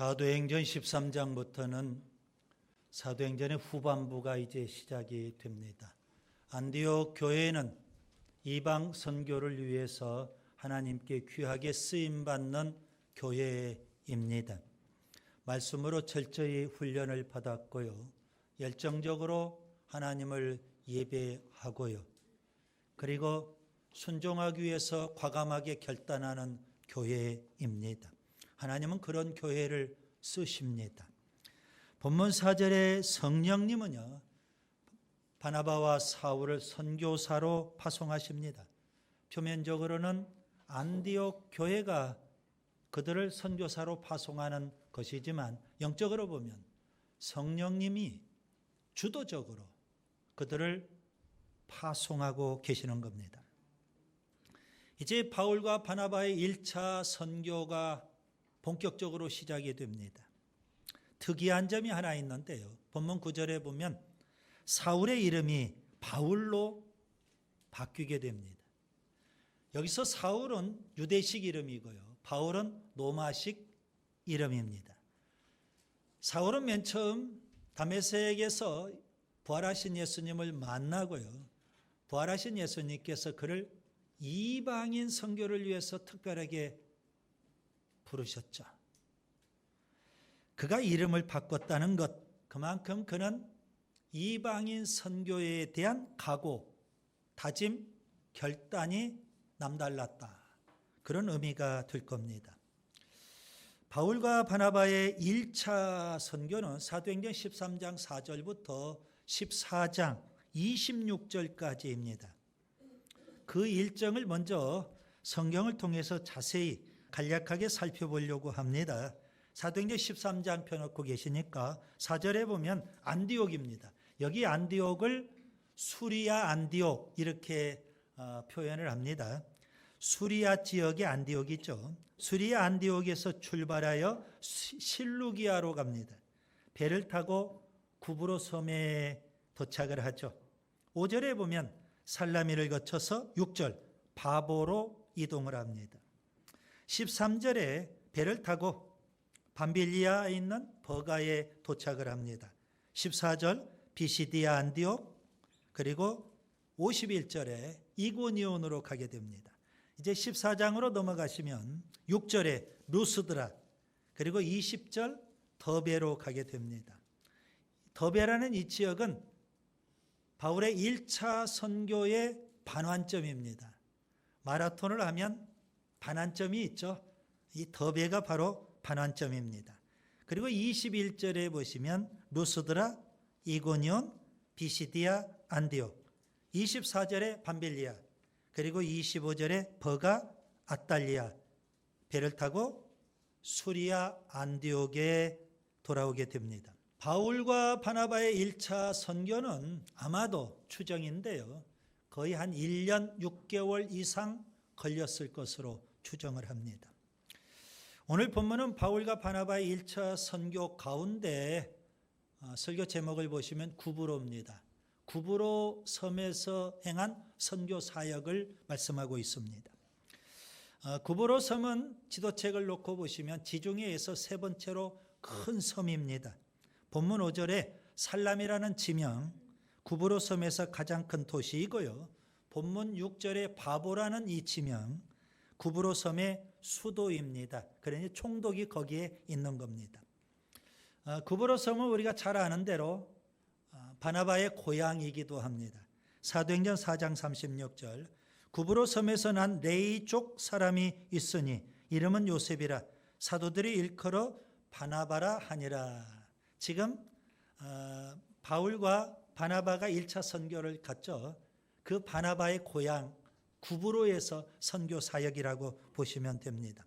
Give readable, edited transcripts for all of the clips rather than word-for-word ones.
사도행전 13장부터는 사도행전의 후반부가 이제 시작이 됩니다. 안디옥 교회는 이방 선교를 위해서 하나님께 귀하게 쓰임받는 교회입니다. 말씀으로 철저히 훈련을 받았고요. 열정적으로 하나님을 예배하고요. 그리고 순종하기 위해서 과감하게 결단하는 교회입니다. 하나님은 그런 교회를 쓰십니다. 본문 4절에 성령님은요, 바나바와 사울을 선교사로 파송하십니다. 표면적으로는 안디옥 교회가 그들을 선교사로 파송하는 것이지만 영적으로 보면 성령님이 주도적으로 그들을 파송하고 계시는 겁니다. 이제 바울과 바나바의 1차 선교가 본격적으로 시작이 됩니다. 특이한 점이 하나 있는데요. 본문 9절에 보면 사울의 이름이 바울로 바뀌게 됩니다. 여기서 사울은 유대식 이름이고요. 바울은 로마식 이름입니다. 사울은 맨 처음 다메섹에서 부활하신 예수님을 만나고요. 부활하신 예수님께서 그를 이방인 선교를 위해서 특별하게 부르셨죠. 그가 이름을 바꿨다는 것, 그만큼 그는 이방인 선교에 대한 각오, 다짐, 결단이 남달랐다. 그런 의미가 될 겁니다. 바울과 바나바의 1차 선교는 사도행전 13장 4절부터 14장 26절까지입니다. 그 일정을 먼저 성경을 통해서 자세히 간략하게 살펴보려고 합니다. 사도행전 13장 펴놓고 계시니까 4절에 보면 안디옥입니다. 여기 안디옥을 수리아 안디옥 이렇게 표현을 합니다. 수리아 지역의 안디옥이죠. 수리아 안디옥에서 출발하여 실루기아로 갑니다. 배를 타고 구브로 섬에 도착을 하죠. 5절에 보면 살라미를 거쳐서 6절 바보로 이동을 합니다. 13절에 배를 타고 밤빌리아에 있는 버가에 도착을 합니다. 14절 비시디아 안디옥, 그리고 51절에 이고니온으로 가게 됩니다. 이제 14장으로 넘어가시면 6절에 루스드라, 그리고 20절 더베로 가게 됩니다. 더베라는 이 지역은 바울의 1차 선교의 반환점입니다. 마라톤을 하면 반환점이 있죠. 이 더베가 바로 반환점입니다. 그리고 21절에 보시면 루스드라, 이고니온, 비시디아, 안디옥, 24절에 밤빌리아, 그리고 25절에 버가, 아탈리아, 배를 타고 수리아 안디옥에 돌아오게 됩니다. 바울과 바나바의 1차 선교는 아마도 추정인데요. 거의 한 1년 6개월 이상 걸렸을 것으로 추정을 합니다. 오늘 본문은 바울과 바나바의 1차 선교 가운데 설교 제목을 보시면 구브로입니다. 구브로 섬에서 행한 선교 사역을 말씀하고 있습니다. 구브로 섬은 지도책을 놓고 보시면 지중해에서 세 번째로 큰 섬입니다. 본문 5절에 살람이라는 지명, 구브로 섬에서 가장 큰 도시이고요. 본문 6절에 바보라는 이 지명, 구브로 섬의 수도입니다. 그러니 총독이 거기에 있는 겁니다. 구브로 섬은 우리가 잘 아는 대로 바나바의 고향이기도 합니다. 사도행전 4장 36절, 구브로 섬에서 난 레이족 사람이 있으니 이름은 요셉이라 사도들이 일컬어 바나바라 하니라. 지금 바울과 바나바가 1차 선교를 갔죠. 그 바나바의 고향 구브로에서 선교 사역이라고 보시면 됩니다.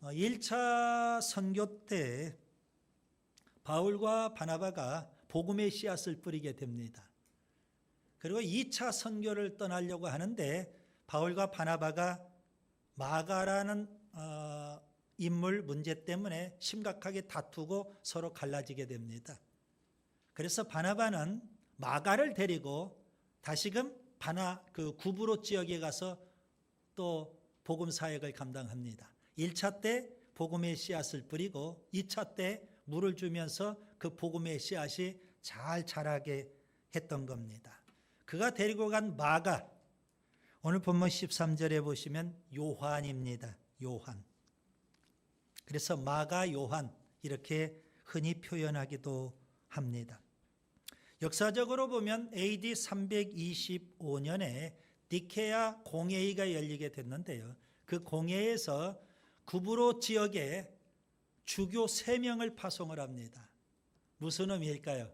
1차 선교 때 바울과 바나바가 복음의 씨앗을 뿌리게 됩니다. 그리고 2차 선교를 떠나려고 하는데 바울과 바나바가 마가라는 인물 문제 때문에 심각하게 다투고 서로 갈라지게 됩니다. 그래서 바나바는 마가를 데리고 다시금 구브로 지역에 가서 또 복음 사역을 감당합니다. 1차 때 복음의 씨앗을 뿌리고 2차 때 물을 주면서 그 복음의 씨앗이 잘 자라게 했던 겁니다. 그가 데리고 간 마가, 오늘 본문 13절에 보시면 요한입니다. 요한. 그래서 마가 요한 이렇게 흔히 표현하기도 합니다. 역사적으로 보면 AD 325년에 니케아 공회의가 열리게 됐는데요. 그 공회에서 구브로 지역에 주교 3명을 파송을 합니다. 무슨 의미일까요?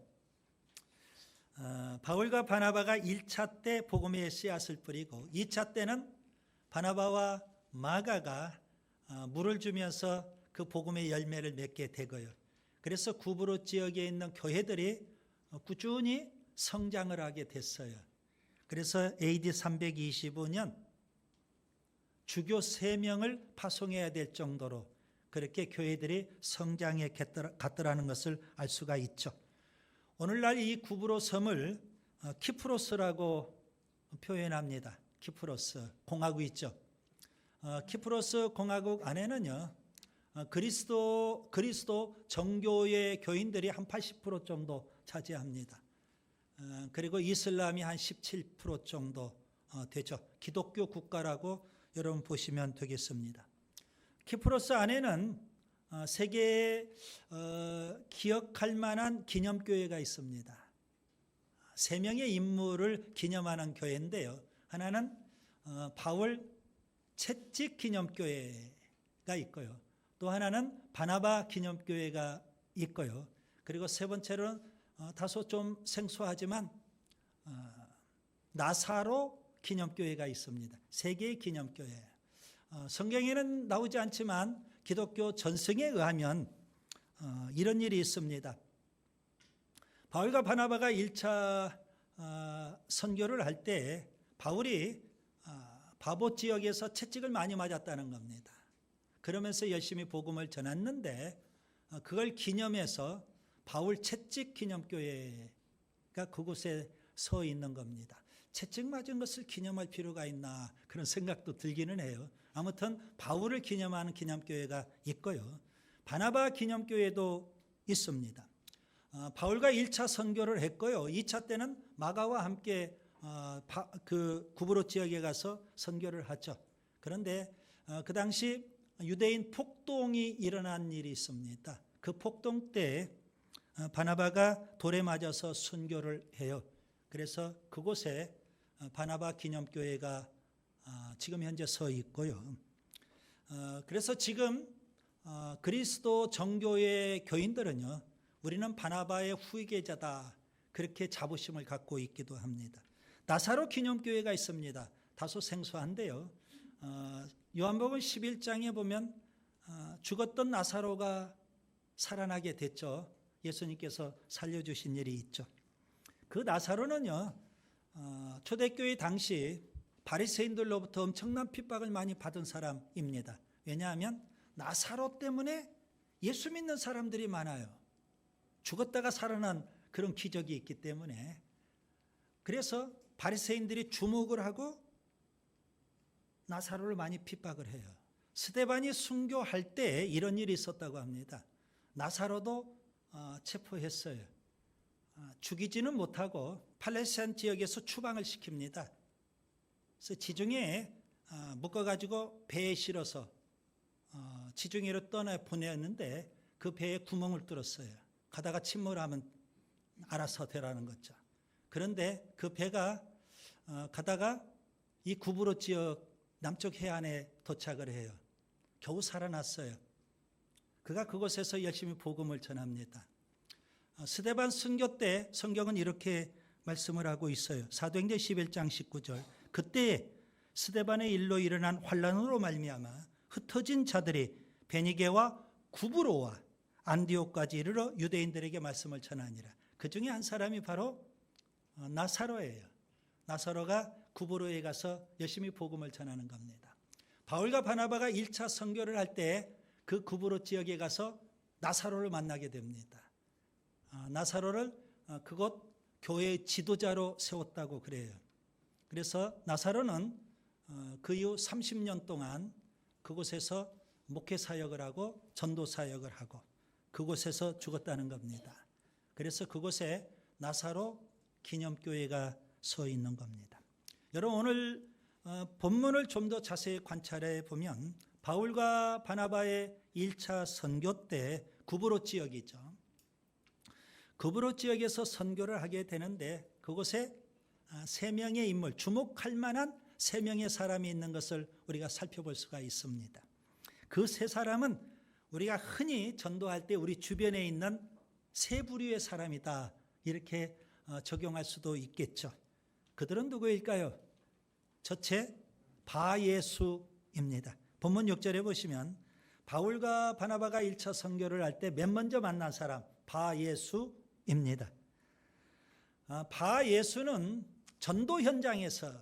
바울과 바나바가 1차 때 복음의 씨앗을 뿌리고 2차 때는 바나바와 마가가 물을 주면서 그 복음의 열매를 맺게 되고요. 그래서 구브로 지역에 있는 교회들이 꾸준히 성장을 하게 됐어요. 그래서 AD 325년 주교 3명을 파송해야 될 정도로 그렇게 교회들이 성장해 갔더라는 것을 알 수가 있죠. 오늘날 이 구브로 섬을 키프로스라고 표현합니다. 키프로스 공화국 있죠. 키프로스 공화국 안에는요, 그리스도 정교의 교인들이 한 80% 정도 차지합니다. 그리고 이슬람이 한 17% 정도 되죠. 기독교 국가라고 여러분 보시면 되겠습니다. 키프로스 안에는 세계에 기억할 만한 기념교회가 있습니다. 3명의 인물을 기념하는 교회인데요. 하나는 바울 채찍 기념교회가 있고요. 또 하나는 바나바 기념교회가 있고요. 그리고 세 번째로는 다소 좀 생소하지만 나사로 기념교회가 있습니다. 3개의 기념교회. 성경에는 나오지 않지만 기독교 전승에 의하면 이런 일이 있습니다. 바울과 바나바가 1차 선교를 할 때 바울이 바보 지역에서 채찍을 많이 맞았다는 겁니다. 그러면서 열심히 복음을 전했는데 그걸 기념해서 바울 채찍 기념교회가 그곳에 서 있는 겁니다. 채찍 맞은 것을 기념할 필요가 있나 그런 생각도 들기는 해요. 아무튼 바울을 기념하는 기념교회가 있고요. 바나바 기념교회도 있습니다. 바울과 1차 선교를 했고요. 2차 때는 마가와 함께 그 구브로 지역에 가서 선교를 하죠. 그런데 그 당시 유대인 폭동이 일어난 일이 있습니다. 그 폭동 때 바나바가 돌에 맞아서 순교를 해요. 그래서 그곳에 바나바 기념교회가 지금 현재 서 있고요. 그래서 지금 그리스도 정교의 교인들은요, 우리는 바나바의 후계자다 그렇게 자부심을 갖고 있기도 합니다. 나사로 기념교회가 있습니다. 다소 생소한데요. 요한복음 11장에 보면 죽었던 나사로가 살아나게 됐죠. 예수님께서 살려주신 일이 있죠. 그 나사로는요, 초대교회 당시 바리새인들로부터 엄청난 핍박을 많이 받은 사람입니다. 왜냐하면 나사로 때문에 예수 믿는 사람들이 많아요. 죽었다가 살아난 그런 기적이 있기 때문에. 그래서 바리새인들이 주목을 하고 나사로를 많이 핍박을 해요. 스데반이 순교할 때 이런 일이 있었다고 합니다. 나사로도 체포했어요. 죽이지는 못하고 팔레스타인 지역에서 추방을 시킵니다. 그래서 지중해에 묶어가지고 배에 실어서 지중해로 떠나 보냈는데 그 배에 구멍을 뚫었어요. 가다가 침몰하면 알아서 되라는 거죠. 그런데 그 배가 가다가 이 구브로 지역 남쪽 해안에 도착을 해요. 겨우 살아났어요. 그가 그곳에서 열심히 복음을 전합니다. 스데반 순교 때 성경은 이렇게 말씀을 하고 있어요. 사도행전 11장 19절. 그때 스데반의 일로 일어난 환란으로 말미암아 흩어진 자들이 베니게와 구브로와 안디옥까지 이르러 유대인들에게 말씀을 전하니라. 그 중에 한 사람이 바로 나사로예요. 나사로가 구브로에 가서 열심히 복음을 전하는 겁니다. 바울과 바나바가 1차 선교를 할 때 그 구브로 지역에 가서 나사로를 만나게 됩니다. 나사로를 그곳 교회의 지도자로 세웠다고 그래요. 그래서 나사로는 그 이후 30년 동안 그곳에서 목회 사역을 하고 전도 사역을 하고 그곳에서 죽었다는 겁니다. 그래서 그곳에 나사로 기념교회가 서 있는 겁니다. 여러분 오늘 본문을 좀 더 자세히 관찰해 보면 바울과 바나바의 1차 선교 때 구브로 지역이죠. 구브로 지역에서 선교를 하게 되는데 그곳에 3명의 인물, 주목할 만한 3명의 사람이 있는 것을 우리가 살펴볼 수가 있습니다. 그 3사람은 우리가 흔히 전도할 때 우리 주변에 있는 세 부류의 사람이다 이렇게 적용할 수도 있겠죠. 그들은 누구일까요? 첫째, 바예수입니다. 본문 6절에 보시면 바울과 바나바가 1차 선교를 할 때 맨 먼저 만난 사람 바예수입니다. 바예수는 전도 현장에서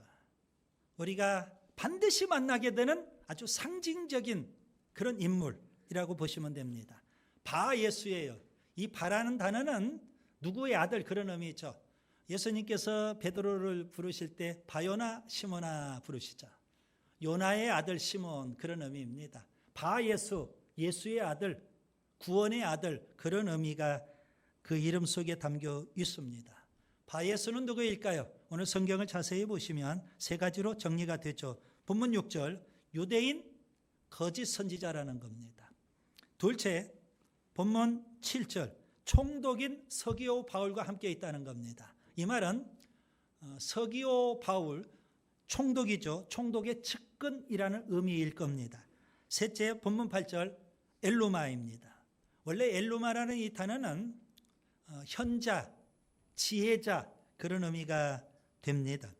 우리가 반드시 만나게 되는 아주 상징적인 그런 인물이라고 보시면 됩니다. 바예수예요. 이 바라는 단어는 누구의 아들 그런 의미죠. 예수님께서 베드로를 부르실 때 바요나 시몬아 부르시죠. 요나의 아들 시몬 그런 의미입니다. 바예수, 예수의 아들, 구원의 아들 그런 의미가 그 이름 속에 담겨 있습니다. 바예수는 누구일까요? 오늘 성경을 자세히 보시면 3가지로 정리가 되죠. 본문 6절 유대인 거짓 선지자라는 겁니다. 둘째 본문 7절 총독인 서기오 바울과 함께 있다는 겁니다. 이 말은 서기오 바울 총독이죠. 총독의 측근이라는 의미일 겁니다. 셋째 본문 8절 엘루마입니다. 원래 엘루마라는 이 단어는 현자, 지혜자 그런 의미가 됩니다.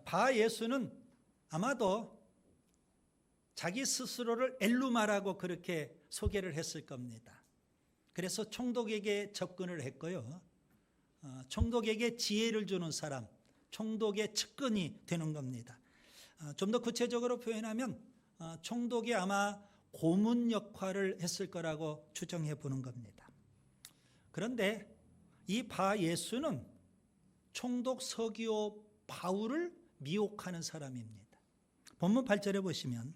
바예수는 아마도 자기 스스로를 엘루마라고 그렇게 소개를 했을 겁니다. 그래서 총독에게 접근을 했고요. 총독에게 지혜를 주는 사람, 총독의 측근이 되는 겁니다. 좀 더 구체적으로 표현하면 총독이 아마 고문 역할을 했을 거라고 추정해 보는 겁니다. 그런데 이 바예수는 총독 서기오 바울을 미혹하는 사람입니다. 본문 8절에 보시면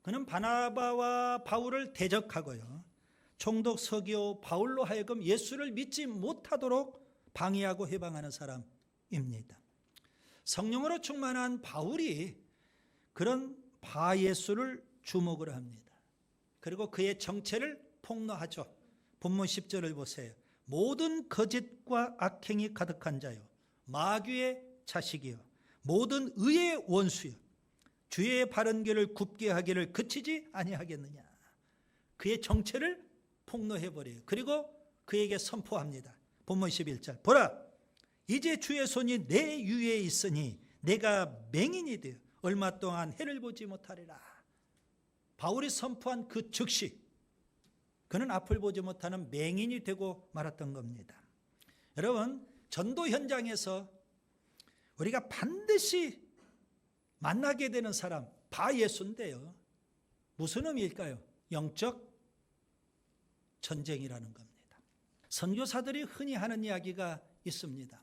그는 바나바와 바울을 대적하고요. 총독 서기오 바울로 하여금 예수를 믿지 못하도록 방해하고 해방하는 사람입니다. 성령으로 충만한 바울이 그런 바예수를 주목을 합니다. 그리고 그의 정체를 폭로하죠. 본문 10절을 보세요. 모든 거짓과 악행이 가득한 자요 마귀의 자식이요 모든 의의 원수요 주의 바른 길을 굽게 하기를 그치지 아니하겠느냐. 그의 정체를 폭로해버려요. 그리고 그에게 선포합니다. 본문 11절 보라 이제 주의 손이 내 위에 있으니 내가 맹인이 되어 얼마 동안 해를 보지 못하리라. 바울이 선포한 그 즉시 그는 앞을 보지 못하는 맹인이 되고 말았던 겁니다. 여러분 전도 현장에서 우리가 반드시 만나게 되는 사람 바예수인데요. 무슨 의미일까요? 영적 전쟁이라는 겁니다. 선교사들이 흔히 하는 이야기가 있습니다.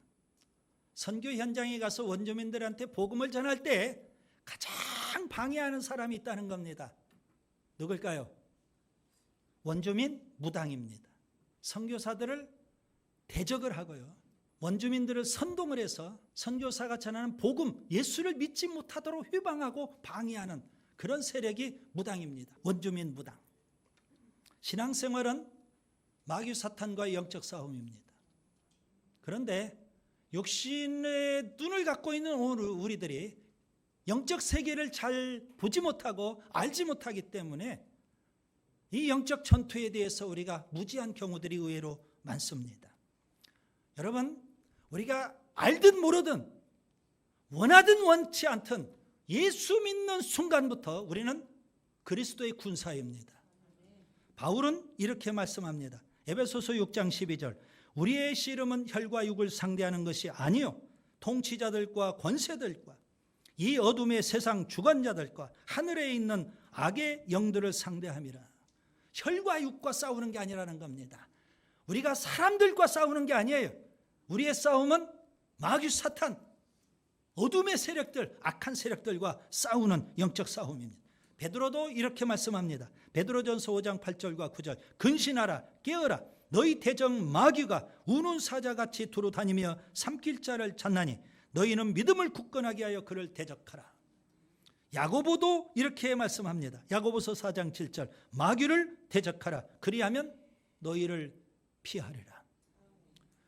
선교 현장에 가서 원주민들한테 복음을 전할 때 가장 방해하는 사람이 있다는 겁니다. 누굴까요? 원주민 무당입니다. 선교사들을 대적을 하고요. 원주민들을 선동을 해서 선교사가 전하는 복음, 예수를 믿지 못하도록 회방하고 방해하는 그런 세력이 무당입니다. 원주민 무당. 신앙생활은 마귀 사탄과의 영적 싸움입니다. 그런데 육신의 눈을 갖고 있는 우리들이 영적 세계를 잘 보지 못하고 알지 못하기 때문에 이 영적 전투에 대해서 우리가 무지한 경우들이 의외로 많습니다. 여러분 우리가 알든 모르든 원하든 원치 않든 예수 믿는 순간부터 우리는 그리스도의 군사입니다. 바울은 이렇게 말씀합니다. 에베소서 6장 12절 우리의 씨름은 혈과 육을 상대하는 것이 아니요 통치자들과 권세들과 이 어둠의 세상 주관자들과 하늘에 있는 악의 영들을 상대함이라. 혈과 육과 싸우는 게 아니라는 겁니다. 우리가 사람들과 싸우는 게 아니에요. 우리의 싸움은 마귀 사탄, 어둠의 세력들, 악한 세력들과 싸우는 영적 싸움입니다. 베드로도 이렇게 말씀합니다. 베드로전서 5장 8절과 9절. 근신하라, 깨어라. 너희 대적 마귀가 우는 사자같이 두루 다니며 삼킬 자를 찾나니 너희는 믿음을 굳건하게 하여 그를 대적하라. 야고보도 이렇게 말씀합니다. 야고보서 4장 7절. 마귀를 대적하라. 그리하면 너희를 피하리라.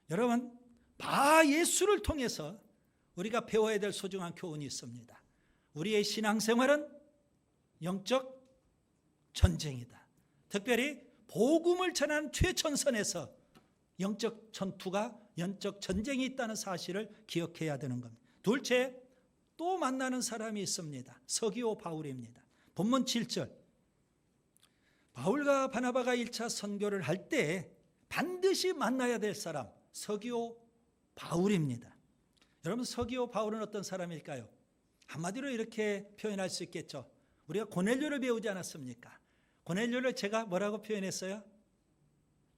여러분, 바 예수를 통해서 우리가 배워야 될 소중한 교훈이 있습니다. 우리의 신앙생활은 영적 전쟁이다. 특별히 복음을 전하는 최전선에서 영적 전투가, 영적 전쟁이 있다는 사실을 기억해야 되는 겁니다. 둘째, 또 만나는 사람이 있습니다. 서기오 바울입니다. 본문 7절. 바울과 바나바가 1차 선교를 할 때 반드시 만나야 될 사람, 서기오 바울입니다. 여러분, 서기오 바울은 어떤 사람일까요? 한마디로 이렇게 표현할 수 있겠죠. 우리가 고넬료를 배우지 않았습니까? 고넬료를 제가 뭐라고 표현했어요?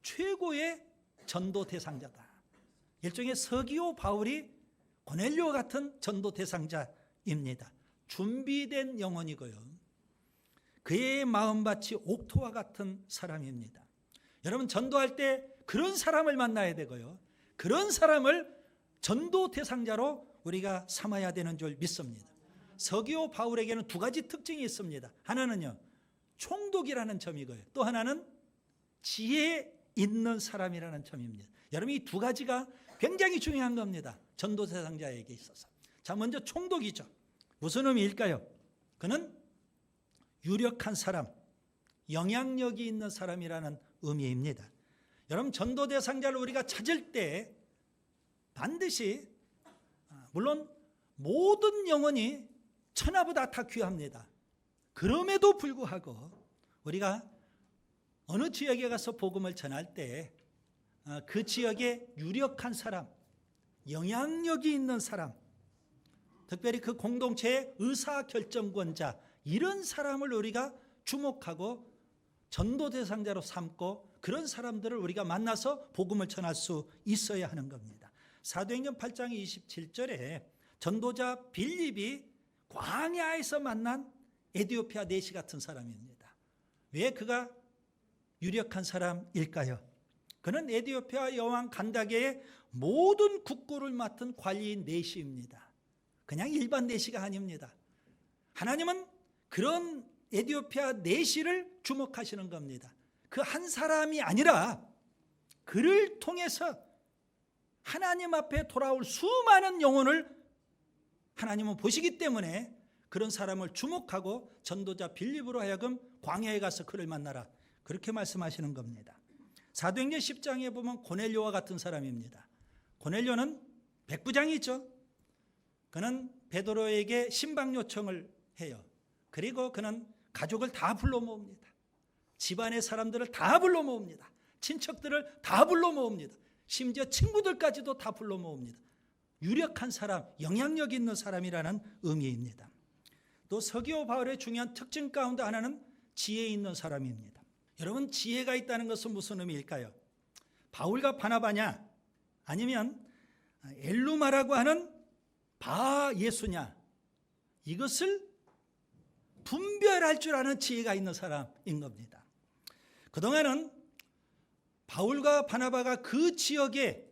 최고의 전도 대상자다. 일종의 서기오 바울이 고넬료 같은 전도 대상자입니다. 준비된 영혼이고요. 그의 마음밭이 옥토와 같은 사람입니다. 여러분, 전도할 때 그런 사람을 만나야 되고요. 그런 사람을 전도 대상자로 우리가 삼아야 되는 줄 믿습니다. 서기오 바울에게는 두 가지 특징이 있습니다. 하나는요, 총독이라는 점이고요. 또 하나는 지혜 있는 사람이라는 점입니다. 여러분, 이 두 가지가 굉장히 중요한 겁니다. 전도 대상자에게 있어서. 자, 먼저 총독이죠. 무슨 의미일까요? 그는 유력한 사람, 영향력이 있는 사람이라는 의미입니다. 여러분, 전도 대상자를 우리가 찾을 때 반드시, 물론 모든 영혼이 천하보다 다 귀합니다. 그럼에도 불구하고 우리가 어느 지역에 가서 복음을 전할 때 그 지역에 유력한 사람, 영향력이 있는 사람, 특별히 그 공동체의 의사결정권자, 이런 사람을 우리가 주목하고 전도 대상자로 삼고 그런 사람들을 우리가 만나서 복음을 전할 수 있어야 하는 겁니다. 사도행전 8장 27절에 전도자 빌립이 광야에서 만난 에티오피아 내시 같은 사람입니다. 왜 그가 유력한 사람일까요? 그는 에티오피아 여왕 간다게의 모든 국고를 맡은 관리인 내시입니다. 그냥 일반 내시가 아닙니다. 하나님은 그런 에티오피아 내시를 주목하시는 겁니다. 그 한 사람이 아니라 그를 통해서 하나님 앞에 돌아올 수많은 영혼을 하나님은 보시기 때문에 그런 사람을 주목하고 전도자 빌립으로 하여금 광야에 가서 그를 만나라, 그렇게 말씀하시는 겁니다. 사도행전 10장에 보면 고넬료와 같은 사람입니다. 고넬료는 백부장이죠. 그는 베드로에게 신방 요청을 해요. 그리고 그는 가족을 다 불러 모읍니다. 집안의 사람들을 다 불러 모읍니다. 친척들을 다 불러 모읍니다. 심지어 친구들까지도 다 불러 모읍니다. 유력한 사람, 영향력 있는 사람이라는 의미입니다. 또 서기오 바울의 중요한 특징 가운데 하나는 지혜 있는 사람입니다. 여러분, 지혜가 있다는 것은 무슨 의미일까요? 바울과 바나바냐, 아니면 엘루마라고 하는 바 예수냐, 이것을 분별할 줄 아는 지혜가 있는 사람인 겁니다. 그동안은 바울과 바나바가 그 지역에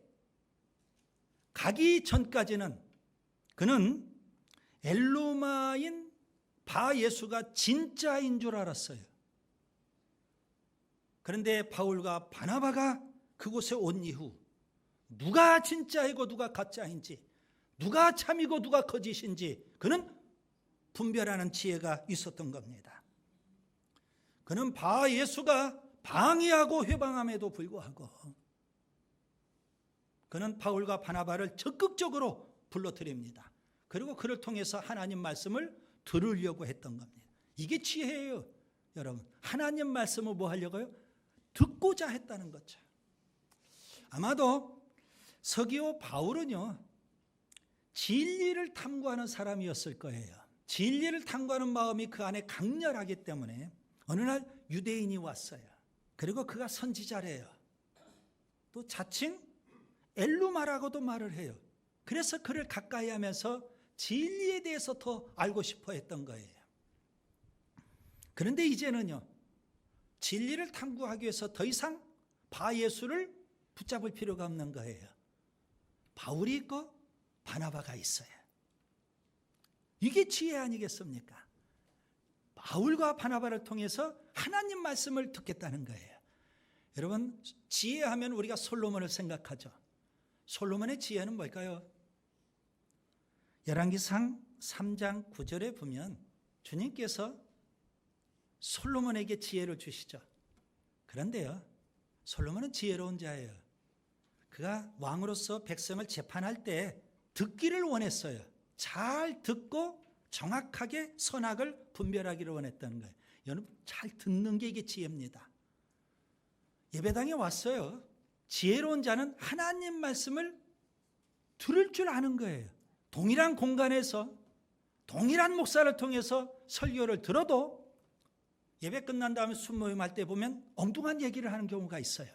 가기 전까지는 그는 엘루마인 바 예수가 진짜인 줄 알았어요. 그런데 바울과 바나바가 그곳에 온 이후 누가 진짜이고 누가 가짜인지, 누가 참이고 누가 거짓인지 그는 분별하는 지혜가 있었던 겁니다. 그는 바 예수가 방해하고 회방함에도 불구하고 그는 바울과 바나바를 적극적으로 불러들입니다. 그리고 그를 통해서 하나님 말씀을 들으려고 했던 겁니다. 이게 지혜예요, 여러분. 하나님 말씀을 뭐 하려고요? 듣고자 했다는 거죠. 아마도 서기오 바울은요, 진리를 탐구하는 사람이었을 거예요. 진리를 탐구하는 마음이 그 안에 강렬하기 때문에 어느 날 유대인이 왔어요. 그리고 그가 선지자래요. 또 자칭 엘루마라고도 말을 해요. 그래서 그를 가까이 하면서 진리에 대해서 더 알고 싶어 했던 거예요. 그런데 이제는요, 진리를 탐구하기 위해서 더 이상 바예수를 붙잡을 필요가 없는 거예요. 바울이 있고 바나바가 있어요. 이게 지혜 아니겠습니까? 바울과 바나바를 통해서 하나님 말씀을 듣겠다는 거예요. 여러분, 지혜하면 우리가 솔로몬을 생각하죠. 솔로몬의 지혜는 뭘까요? 열왕기상 3장 9절에 보면 주님께서 솔로몬에게 지혜를 주시죠. 그런데요, 솔로몬은 지혜로운 자예요. 그가 왕으로서 백성을 재판할 때 듣기를 원했어요. 잘 듣고 정확하게 선악을 분별하기를 원했다는 거예요. 여러분, 잘 듣는 게 이게 지혜입니다. 예배당에 왔어요. 지혜로운 자는 하나님 말씀을 들을 줄 아는 거예요. 동일한 공간에서 동일한 목사를 통해서 설교를 들어도 예배 끝난 다음에 순모임할 때 보면 엉뚱한 얘기를 하는 경우가 있어요.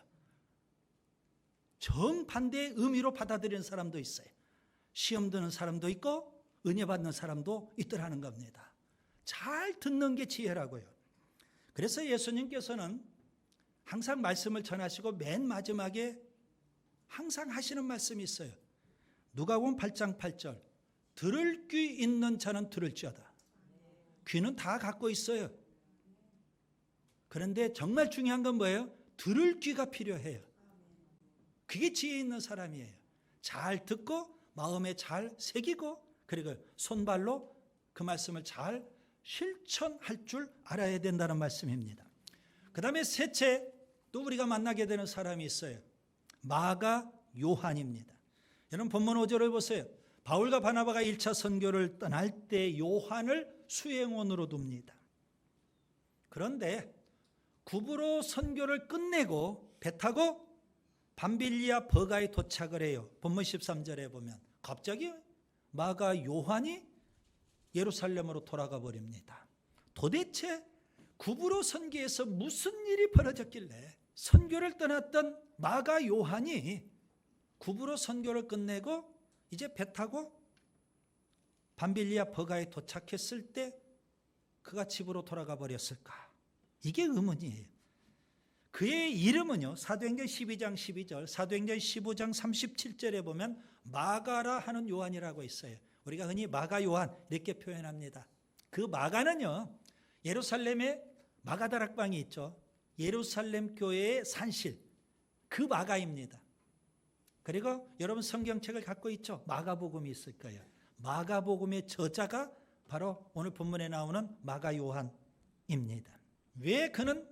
정반대의 의미로 받아들이는 사람도 있어요. 시험 드는 사람도 있고 은혜 받는 사람도 있더라는 겁니다. 잘 듣는 게 지혜라고요. 그래서 예수님께서는 항상 말씀을 전하시고 맨 마지막에 항상 하시는 말씀이 있어요. 누가복음 8장 8절. 들을 귀 있는 자는 들을지어다. 귀는 다 갖고 있어요. 그런데 정말 중요한 건 뭐예요? 들을 귀가 필요해요. 그게 지혜 있는 사람이에요. 잘 듣고 마음에 잘 새기고 그리고 손발로 그 말씀을 잘 실천할 줄 알아야 된다는 말씀입니다. 그 다음에 셋째 또 우리가 만나게 되는 사람이 있어요. 마가 요한입니다. 여러분 본문 5절을 보세요. 바울과 바나바가 1차 선교를 떠날 때 요한을 수행원으로 둡니다. 그런데 구브로 선교를 끝내고 배 타고 밤빌리아 버가에 도착을 해요. 본문 13절에 보면 갑자기 마가 요한이 예루살렘으로 돌아가 버립니다. 도대체 구브로 선교에서 무슨 일이 벌어졌길래 선교를 떠났던 마가 요한이 구브로 선교를 끝내고 이제 배 타고 밤빌리아 버가에 도착했을 때 그가 집으로 돌아가 버렸을까? 이게 의문이에요. 그의 이름은요, 사도행전 12장 12절, 사도행전 15장 37절에 보면 마가라 하는 요한이라고 있어요. 우리가 흔히 마가 요한 이렇게 표현합니다. 그 마가는요, 예루살렘에 마가다락방이 있죠. 예루살렘 교회의 산실, 그 마가입니다. 그리고 여러분 성경책을 갖고 있죠. 마가복음이 있을 거예요. 마가복음의 저자가 바로 오늘 본문에 나오는 마가 요한입니다. 왜 그는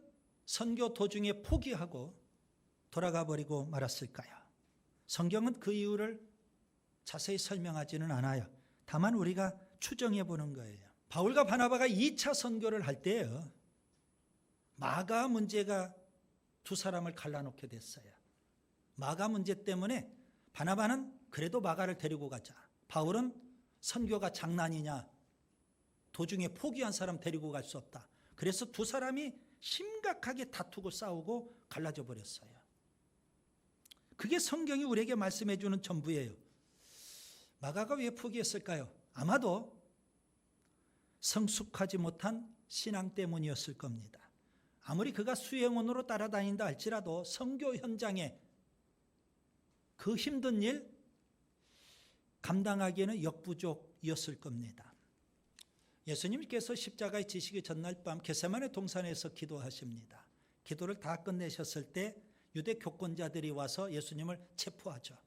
선교 도중에 포기하고 돌아가 버리고 말았을까요? 성경은 그 이유를 자세히 설명하지는 않아요. 다만 우리가 추정해 보는 거예요. 바울과 바나바가 2차 선교를 할 때요, 마가 문제가 두 사람을 갈라놓게 됐어요. 마가 문제 때문에 바나바는 그래도 마가를 데리고 가자. 바울은 선교가 장난이냐, 도중에 포기한 사람 데리고 갈 수 없다. 그래서 두 사람이 심각하게 다투고 싸우고 갈라져 버렸어요. 그게 성경이 우리에게 말씀해 주는 전부예요. 마가가 왜 포기했을까요? 아마도 성숙하지 못한 신앙 때문이었을 겁니다. 아무리 그가 수행원으로 따라다닌다 할지라도 선교 현장에 그 힘든 일 감당하기에는 역부족이었을 겁니다. 예수님께서 십자가에 지시기 전날 밤 겟세마네 동산에서 기도하십니다. 기도를 다 끝내셨을 때 유대 교권자들이 와서 예수님을 체포하죠.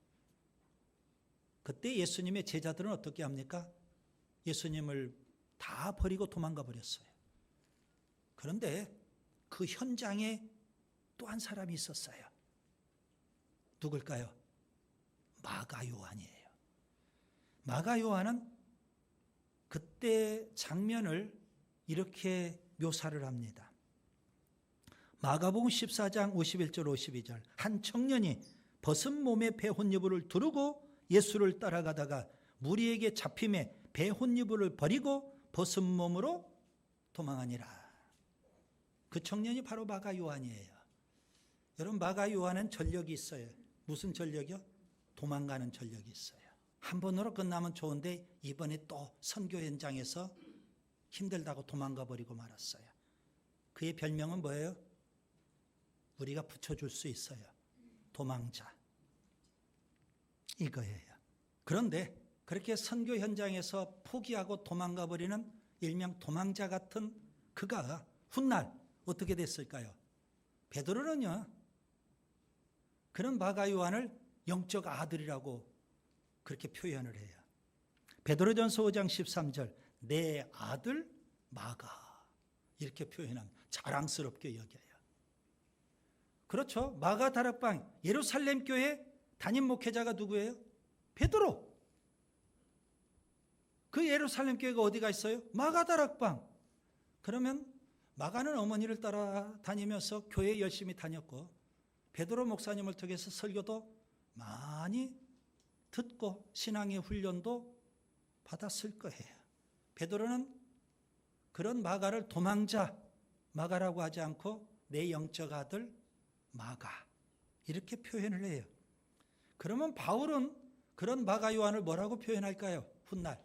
그때 예수님의 제자들은 어떻게 합니까? 예수님을 다 버리고 도망가 버렸어요. 그런데 그 현장에 또 한 사람이 있었어요. 누굴까요? 마가 요한이에요. 마가 요한은 그때 장면을 이렇게 묘사를 합니다. 마가복음 14장 51절 52절. 한 청년이 벗은 몸에 배 혼유부를 두르고 예수를 따라가다가 무리에게 잡힘에 배 혼유부를 버리고 벗은 몸으로 도망하니라. 그 청년이 바로 마가 요한이에요. 여러분, 마가 요한은 전력이 있어요. 무슨 전력이요? 도망가는 전력이 있어요. 한 번으로 끝나면 좋은데 이번에 또 선교 현장에서 힘들다고 도망가 버리고 말았어요. 그의 별명은 뭐예요? 우리가 붙여줄 수 있어요. 도망자. 이거예요. 그런데 그렇게 선교 현장에서 포기하고 도망가 버리는 일명 도망자 같은 그가 훗날 어떻게 됐을까요? 베드로는요, 그런 마가 요한을 영적 아들이라고 그렇게 표현을 해요. 베드로전서 5장 13절, 내 아들 마가, 이렇게 표현합니다. 자랑스럽게 여겨요. 그렇죠. 마가 다락방, 예루살렘 교회 담임 목회자가 누구예요? 베드로. 그 예루살렘 교회가 어디가 있어요? 마가 다락방. 그러면 마가는 어머니를 따라다니면서 교회 열심히 다녔고, 베드로 목사님을 통해서 설교도 많이 듣고 신앙의 훈련도 받았을 거예요. 베드로는 그런 마가를 도망자 마가라고 하지 않고 내 영적 아들 마가, 이렇게 표현을 해요. 그러면 바울은 그런 마가 요한을 뭐라고 표현할까요? 훗날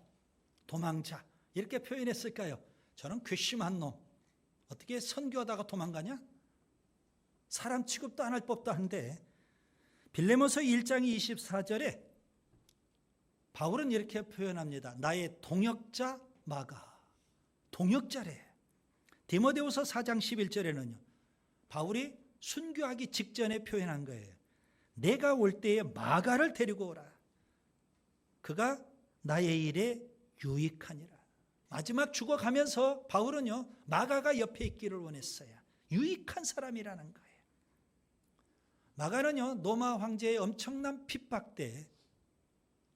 도망자, 이렇게 표현했을까요? 저는 괘씸한 놈, 어떻게 선교하다가 도망가냐? 사람 취급도 안 할 법도 한데, 빌레몬서 1장 24절에 바울은 이렇게 표현합니다. 나의 동역자 마가. 동역자래. 디모데후서 4장 11절에는요, 바울이 순교하기 직전에 표현한 거예요. 내가 올 때에 마가를 데리고 오라. 그가 나의 일에 유익하니라. 마지막 죽어가면서 바울은요, 마가가 옆에 있기를 원했어요. 유익한 사람이라는 거예요. 마가는요, 로마 황제의 엄청난 핍박 때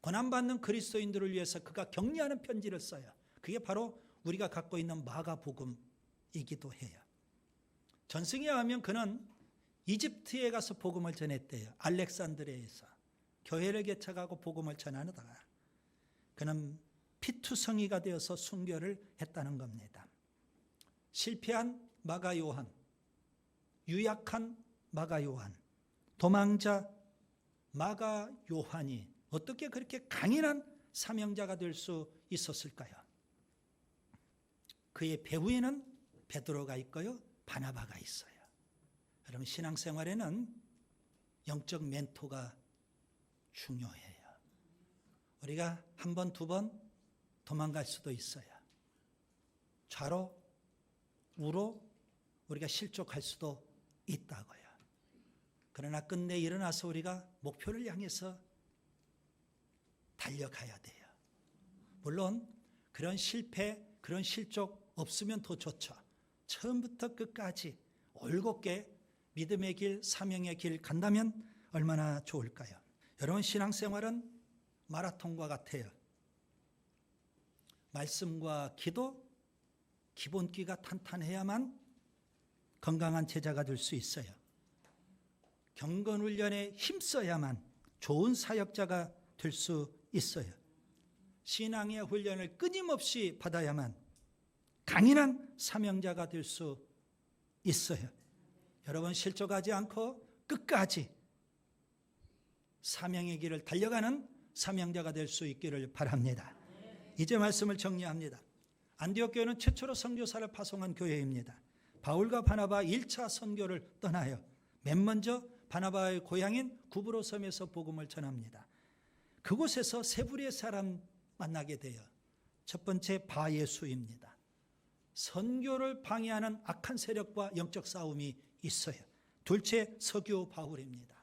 고난받는 그리스도인들을 위해서 그가 격려하는 편지를 써요. 그게 바로 우리가 갖고 있는 마가복음이기도 해요. 전승에 의하면 그는 이집트에 가서 복음을 전했대요. 알렉산드리아에서 교회를 개척하고 복음을 전하다가 그는 피투성이가 되어서 순교를 했다는 겁니다. 실패한 마가 요한, 유약한 마가 요한, 도망자 마가 요한이 어떻게 그렇게 강인한 사명자가 될 수 있었을까요? 그의 배후에는 베드로가 있고요, 바나바가 있어요. 여러분, 신앙생활에는 영적 멘토가 중요해요. 우리가 한 번, 두 번 도망갈 수도 있어요. 좌로, 우로 우리가 실족할 수도 있다고요. 그러나 끝내 일어나서 우리가 목표를 향해서 달려가야 돼요. 물론 그런 실패, 그런 실족 없으면 더 좋죠. 처음부터 끝까지 올곧게 믿음의 길, 사명의 길 간다면 얼마나 좋을까요? 여러분, 신앙생활은 마라톤과 같아요. 말씀과 기도, 기본기가 탄탄해야만 건강한 제자가 될 수 있어요. 경건훈련에 힘써야만 좋은 사역자가 될 수 있어요. 신앙의 훈련을 끊임없이 받아야만 강인한 사명자가 될 수 있어요. 여러분, 실족하지 않고 끝까지 사명의 길을 달려가는 사명자가 될 수 있기를 바랍니다. 이제 말씀을 정리합니다. 안디옥 교회는 최초로 선교사를 파송한 교회입니다. 바울과 바나바 1차 선교를 떠나요. 맨 먼저 바나바의 고향인 구브로 섬에서 복음을 전합니다. 그곳에서 세 부류의 사람 만나게 돼요. 첫 번째, 바예수입니다. 선교를 방해하는 악한 세력과 영적 싸움이 있어요. 둘째, 서교 바울입니다.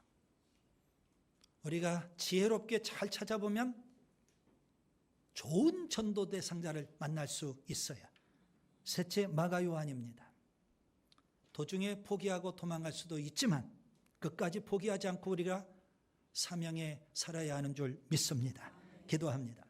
우리가 지혜롭게 잘 찾아보면 좋은 전도 대상자를 만날 수 있어요. 셋째, 마가 요한입니다. 도중에 포기하고 도망갈 수도 있지만 끝까지 포기하지 않고 우리가 사명에 살아야 하는 줄 믿습니다. 기도합니다.